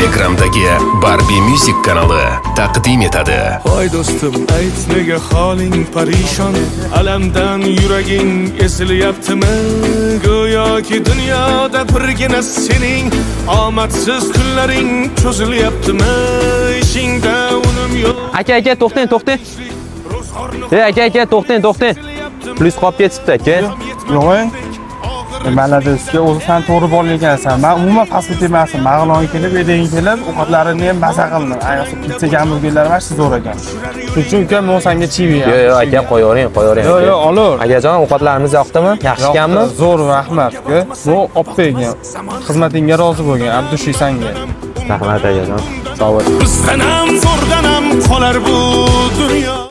Telegram'dagi Barbie Music kanali taqdim etadi. Voy do'stim, ayt nega holing parishon, alamdan yuraging esilyaptimi? Go'yoki dunyoda birgina sening omadsiz kunlaring cho'zilyaptimi? Ishingda unum yo'q. Aka, to'xtang. Aka, to'xtang. Plus qolib ketibdi, aka. Yo'q. Maladesga o'zi sen to'g'ri bo'lgansan. Men umuman fast-food emasman. Mag'longa kelib, eding kelib, ovqatlarini ham maza qildim. Ayniqsa pizza hamburgerlar var, siz zo'r ekan. Shuning uchun ukam men senga chivi. Yo'q, aka, qo'yavering. Yo'q, olur. Akajon, ovqatlarimiz yoqdimi? Yaxshi ekanmi? Zo'r, rahmat. Bu oppegan. Xizmatingga rozi bo'lgan, Abdushiy senga. Rahmat akajon. Sog' bo'l. Bizdan ham zo'rdan ham qolar bu dunyo.